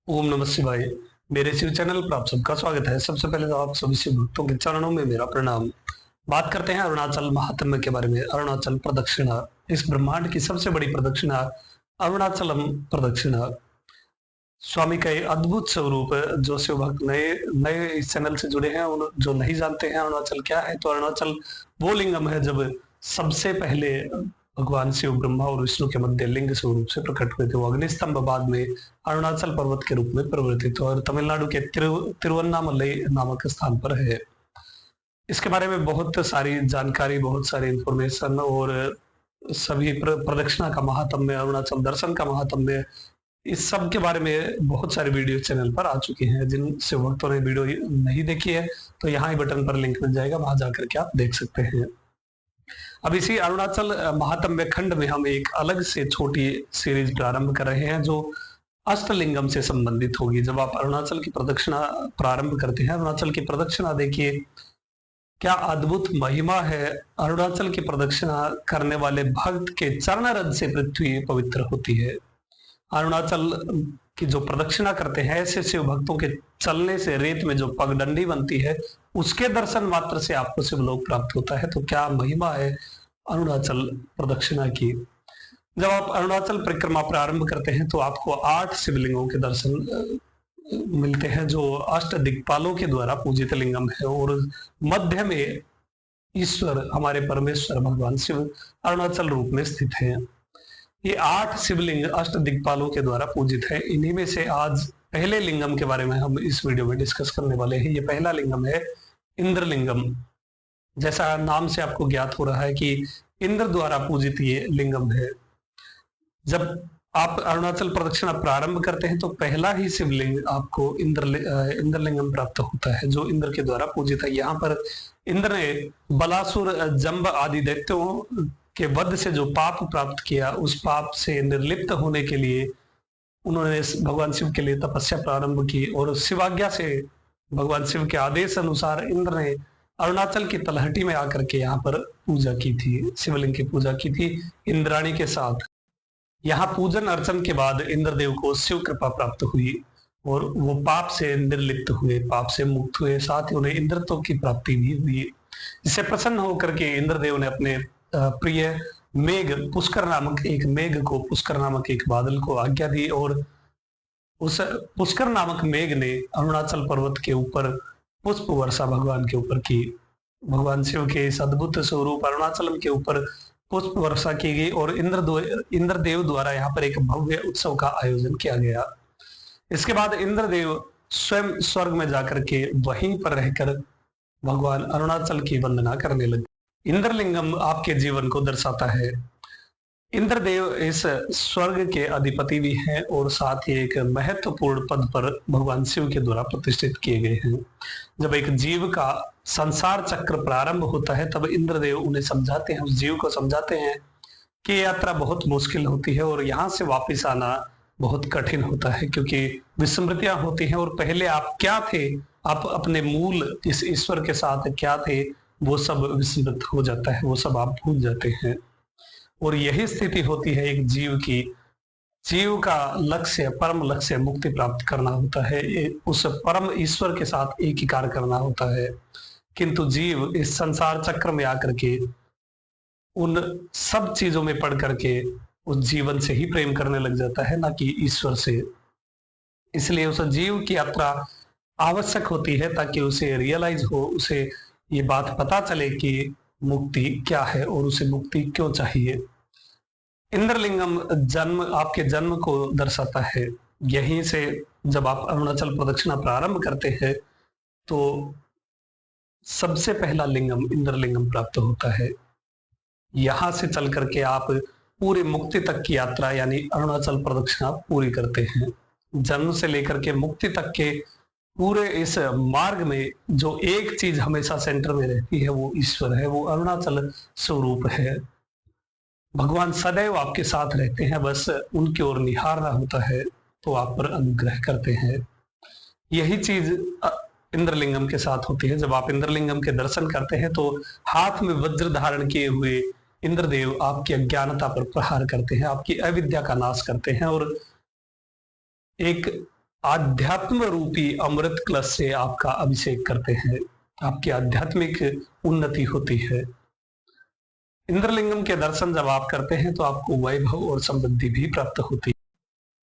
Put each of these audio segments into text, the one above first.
ओम नमः शिवाय। मेरे शिव चैनल पर आप सबका स्वागत है। सबसे पहले तो आप सभी शिव भक्तों के चरणों में मेरा प्रणाम। बात करते हैं अरुणाचल महात्म्य के बारे में। अरुणाचल प्रदक्षिणा, इस ब्रह्मांड की सबसे बड़ी प्रदक्षिणा अरुणाचलम प्रदक्षिणा। स्वामी का ये अद्भुत स्वरूप है। जो शिव भक्त नए नए इस चैनल से जुड़े हैं, उन जो नहीं जानते हैं अरुणाचल क्या है, तो अरुणाचल वो लिंगम है जब सबसे पहले भगवान शिव ब्रह्मा और विष्णु के मध्य लिंग स्वरूप से प्रकट हुए थे। वो अग्निस्तंभ बाद में अरुणाचल पर्वत के रूप में परिवर्तित हुआ और तमिलनाडु के तिरुवन्नामलई नामक स्थान पर है। इसके बारे में बहुत सारी जानकारी, बहुत सारी इंफॉर्मेशन और सभी प्रदक्षिणा का महात्म्य, अरुणाचल दर्शन का महात्म्य, इस सब के बारे में बहुत सारे वीडियो चैनल पर आ चुके हैं। जिन शिव भक्तों ने वीडियो नहीं देखी है तो यहाँ ही बटन पर लिंक मिल जाएगा, वहां जाकर के आप देख सकते हैं। अब इसी अरुणाचल महात्म्य खंड में हम एक अलग से छोटी सीरीज प्रारंभ कर रहे हैं जो अष्टलिंगम से संबंधित होगी। जब आप अरुणाचल की प्रदक्षिणा प्रारंभ करते हैं, अरुणाचल की प्रदक्षिणा देखिए क्या अद्भुत महिमा है। अरुणाचल की प्रदक्षिणा करने वाले भक्त के चरण रज से पृथ्वी पवित्र होती है। अरुणाचल की जो प्रदक्षिणा करते हैं, ऐसे शिव भक्तों के चलने से रेत में जो पगडंडी बनती है, उसके दर्शन मात्र से आपको शिवलोक प्राप्त होता है। तो क्या महिमा है अरुणाचल प्रदक्षिणा की। जब आप अरुणाचल परिक्रमा प्रारंभ करते हैं तो आपको 8 शिवलिंगों के दर्शन मिलते हैं जो अष्ट दिक्पालों के द्वारा पूजित लिंगम है। और मध्य में ईश्वर, हमारे परमेश्वर भगवान शिव अरुणाचल रूप में स्थित है। ये 8 शिवलिंग अष्ट दिक्पालों के द्वारा पूजित है। इन्हीं में से आज पहले लिंगम के बारे में हम इस वीडियो में डिस्कस करने वाले हैं। ये पहला लिंगम है इंद्रलिंगम। जैसा नाम से आपको ज्ञात हो रहा है कि इंद्र द्वारा पूजित ये लिंगम है। जब आप अरुणाचल प्रदक्षिणा प्रारंभ करते हैं तो पहला ही शिवलिंग आपको इंद्रलिंगम प्राप्त होता है जो इंद्र के द्वारा पूजित है। यहाँ पर इंद्र ने बलासुर, जंब आदि दैत्यों के वध से जो पाप प्राप्त किया, उस पाप से निर्लिप्त होने के लिए उन्होंने भगवान शिव के लिए तपस्या प्रारंभ की और शिवाज्ञा से, भगवान शिव के आदेश अनुसार इंद्र ने अरुणाचल की तलहटी में आकर के यहाँ पर पूजा की थी, शिवलिंग की पूजा की थी इंद्राणी के साथ। यहाँ पूजन अर्चन के बाद इंद्रदेव को शिव कृपा प्राप्त हुई और वो पाप से निर्लिप्त हुए, पाप से मुक्त हुए। साथ ही उन्हें इंद्रत्व की प्राप्ति भी हुई। इससे प्रसन्न होकर के इंद्रदेव ने अपने प्रिय मेघ, पुष्कर नामक एक मेघ को, पुष्कर नामक एक बादल को आज्ञा दी और उस पुष्कर नामक मेघ ने अरुणाचल पर्वत के ऊपर पुष्प वर्षा भगवान के ऊपर की। भगवान शिव के इस अद्भुत स्वरूप अरुणाचलम के ऊपर पुष्प वर्षा की गई और इंद्रदेव द्वारा यहाँ पर एक भव्य उत्सव का आयोजन किया गया। इसके बाद इंद्रदेव स्वयं स्वर्ग में जाकर के वहीं पर रहकर भगवान अरुणाचल की वंदना करने लगे। इंद्रलिंगम आपके जीवन को दर्शाता है। इंद्रदेव इस स्वर्ग के अधिपति भी हैं और साथ ही एक महत्वपूर्ण पद पर भगवान शिव के द्वारा प्रतिष्ठित किए गए हैं। जब एक जीव का संसार चक्र प्रारंभ होता है तब इंद्रदेव उन्हें समझाते हैं, उस जीव को समझाते हैं कि यात्रा बहुत मुश्किल होती है और यहाँ से वापिस आना बहुत कठिन होता है क्योंकि विस्मृतियां होती हैं और पहले आप क्या थे, आप अपने मूल इस ईश्वर के साथ क्या थे, वो सब विस्मृत हो जाता है, वो सब आप भूल जाते हैं। और यही स्थिति होती है एक जीव की। जीव का लक्ष्य, परम लक्ष्य मुक्ति प्राप्त करना होता है, उस परम ईश्वर के साथ एकीकार करना होता है। किंतु जीव इस संसार चक्र में आकर के उन सब चीजों में पड़ करके उस जीवन से ही प्रेम करने लग जाता है, ना कि ईश्वर से। इसलिए उस जीव की यात्रा आवश्यक होती है ताकि उसे रियलाइज हो, उसे ये बात पता चले कि मुक्ति क्या है और उसे मुक्ति क्यों चाहिए। इंद्रलिंगम जन्म, आपके जन्म को दर्शाता है। यहीं से जब आप अरुणाचल प्रदक्षिणा प्रारंभ करते हैं तो सबसे पहला लिंगम इंद्रलिंगम प्राप्त होता है। यहां से चल करके आप पूरी मुक्ति तक की यात्रा यानी अरुणाचल प्रदक्षिणा पूरी करते हैं। जन्म से लेकर के मुक्ति तक के पूरे इस मार्ग में जो एक चीज हमेशा सेंटर में रहती है वो ईश्वर है, वो अरुणाचल स्वरूप है। भगवान सदैव आपके साथ रहते हैं, बस उनकी ओर निहारना होता है तो आप पर अनुग्रह करते हैं। यही चीज इंद्रलिंगम के साथ होती है। जब आप इंद्रलिंगम के दर्शन करते हैं तो हाथ में वज्र धारण किए हुए इंद्रदेव आपकी अज्ञानता पर प्रहार करते हैं, आपकी अविद्या का नाश करते हैं और एक आध्यात्म रूपी अमृत कलश से आपका अभिषेक करते हैं, आपकी आध्यात्मिक उन्नति होती है। इंद्रलिंगम के दर्शन जब आप करते हैं तो आपको वैभव और समृद्धि भी प्राप्त होती है।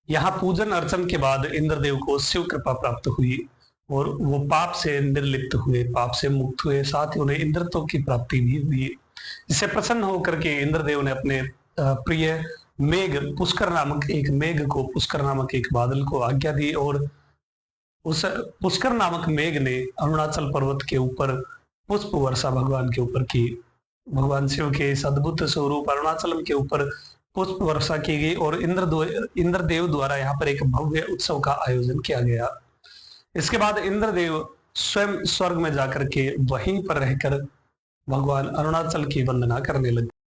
यहाँ पूजन अर्चन के बाद इंद्रदेव को शिव कृपा प्राप्त हुई और वो पाप से निर्लिप्त हुए, पाप से मुक्त हुए, साथ ही उन्हें इंद्रत्व की प्राप्ति भी हुई। इससे प्रसन्न होकर के इंद्रदेव ने अपने प्रिय मेघ पुष्कर नामक एक मेघ को, पुष्कर नामक एक बादल को आज्ञा दी और उस पुष्कर नामक मेघ ने अरुणाचल पर्वत के ऊपर पुष्प वर्षा भगवान के ऊपर की। भगवान शिव के इस अद्भुत स्वरूप अरुणाचलम के ऊपर पुष्प वर्षा की गई और इंद्रदेव द्वारा यहाँ पर एक भव्य उत्सव का आयोजन किया गया। इसके बाद इंद्रदेव स्वयं स्वर्ग में जाकर के वहीं पर रहकर भगवान अरुणाचल की वंदना करने लगे।